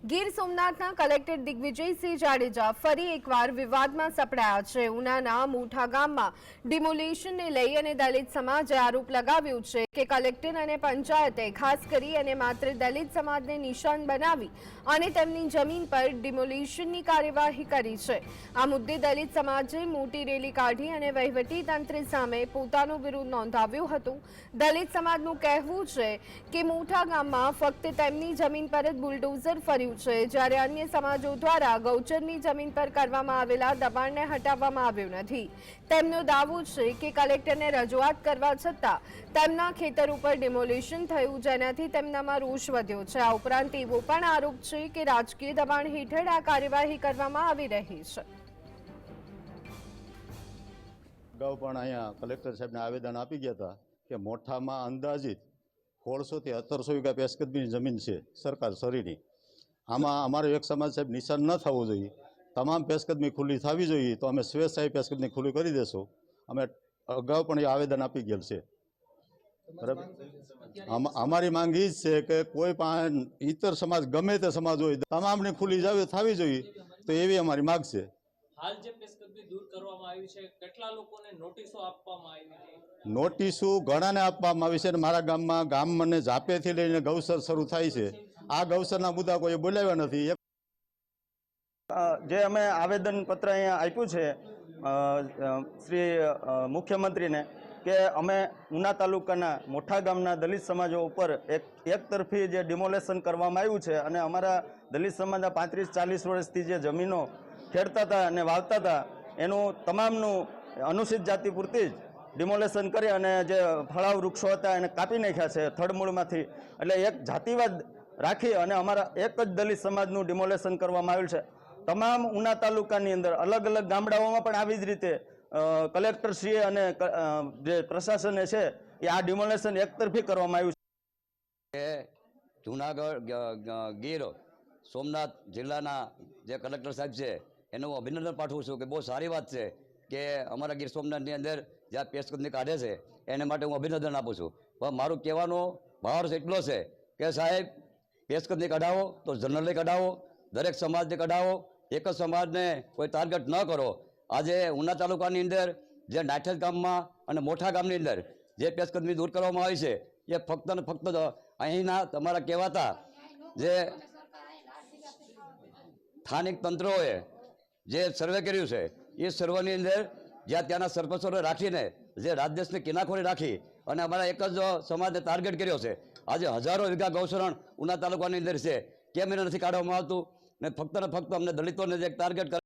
Gir સોમનાથના collector Digvijaysinh Jadeja ફરી એકવાર વિવાદમાં સપડાયા છે। ઉનાના મોઠા ગામમાં ડિમોલિશનને લઈ અને દલિત સમાજે આરોપ લગાવ્યો છે કે કલેક્ટર અને પંચાયતે ખાસ કરી અને માત્ર દલિત સમાજને નિશાન બનાવી અને તેમની જમીન પર ડિમોલિશનની કાર્યવાહી કરી છે। આ મુદ્દે દલિત સમાજે મોટી રેલી કાઢી અને વહીવટી તંત્ર સામે પોતાનો વિરોધ નોંધાવ્યો હતો। દલિત સમાજનું કહેવું છે કે મોઠા ગામમાં ફક્ત તેમની જમીન પર જ બુલડોઝર ફર્યું છે, જ્યારે અન્ય સમાજો દ્વારા ગૌચરની જમીન પર કરવામાં આવેલા દબાણને હટાવવામાં આવ્યું નથી। તેમનો દાવો છે કે કલેક્ટરને રજૂઆત કરવા છતાં તેમના ખેતર ઉપર ડિમોલિશન થયું, જેનાથી તેમનામાં રોષ વધ્યો છે। આ ઉપરાંત એવો પણ આરોપ છે કે રાજકીય દબાણ હેઠળ આ કાર્યવાહી કરવામાં આવી રહી છે। અગાઉ પણ અહીંયા કલેક્ટર સાહેબને આવેદન આપી ગયા હતા કે મોઠામાં અંદાજિત 1600 થી 1700 વીઘા પેશકદમીની જમીન છે સરકાર સરીની। આમાં અમારો એક સમાજ સાહેબ નિશાન ન થવું જોઈએ, તમામ પેશકદમી ખુલ્લી થવી જોઈએ, તો અમે સ્વેચ્છાએ પેશકદમી ખુલ્લી કરી દેશું। અમે અગાઉ પણ એ આવેદન આપી ગયેલ છે। બરાબર, અમારી માંગ એ જ છે કે કોઈ પણ ઇતર સમાજ ગમે તે સમાજ હોય તમામની ખુલ્લી થવી જોઈએ, તો એવી અમારી માંગ છે। હાલ જે પેશકદમી દૂર કરવામાં આવી છે, કેટલા લોકોને નોટિસો આપવામાં આવી છે? નોટિસો ઘણાને આપવામાં આવી છે। મારા ગામ મને ઝાપેથી લઈને ગૌસર શરૂ થાય છે, આ ગૌસરના મુદ્દા કોઈ બોલાવ્યા નથી। જે અમે આવેદનપત્ર અહીંયા આપ્યું છે શ્રી મુખ્યમંત્રીને કે અમે ઉના તાલુકાના મોઠા ગામના દલિત સમાજો ઉપર એક તરફી જે ડિમોલેશન કરવામાં આવ્યું છે અને અમારા દલિત સમાજના 35-40 વર્ષથી જે જમીનો ખેડતા હતા અને વાવતા હતા એનું તમામનું અનુસૂચિત જાતિ પૂરતી જ ડિમોલેશન કરી અને જે ફળાવ વૃક્ષો હતા એને કાપી નાખ્યા છે થડમૂળમાંથી। એટલે એક જાતિવાદ રાખી અને અમારા એક જ દલિત સમાજનું ડિમોલેશન કરવામાં આવ્યું છે। તમામ ઉના તાલુકાની અંદર અલગ અલગ ગામડાઓમાં પણ આવી જ રીતે કલેક્ટરશ્રીએ અને જે પ્રશાસને છે એ આ ડિમોલેશન એકતરફી કરવામાં આવ્યું છે। જૂનાગઢ ગીર સોમનાથ જિલ્લાના જે કલેક્ટર સાહેબ છે એનું અભિનંદન પાઠવું છું કે બહુ સારી વાત છે કે અમારા ગીર સોમનાથની અંદર જ્યાં પેશકદમી કાઢે છે એને માટે હું અભિનંદન આપું છું। પણ મારું કહેવાનો ભાવ એટલો છે કે સાહેબ પેશકદમી કઢાવો તો જનરલી કઢાવો, દરેક સમાજને કઢાવો, એક જ સમાજને કોઈ ટાર્ગેટ ન કરો। આજે ઉના તાલુકાની અંદર જે નાઠેલ ગામમાં અને મોઠા ગામની અંદર જે પેશકદમી દૂર કરવામાં આવી છે એ ફક્ત ને ફક્ત અહીંના તમારા કહેવાતા જે સ્થાનિક તંત્રોએ જે સર્વે કર્યું છે એ સર્વેની અંદર જ્યાં ત્યાંના સરપંચોને રાખીને જે રાજદેશની કિનાખોરી રાખી અને અમારા એક જ સમાજને ટાર્ગેટ કર્યો છે। આજે હજારો વીઘા ગૌશરણ ઉના તાલુકાની અંદર છે, કેમ એને નથી કાઢવામાં આવતું? ને ફક્ત અમને દલિતોને જે ટાર્ગેટ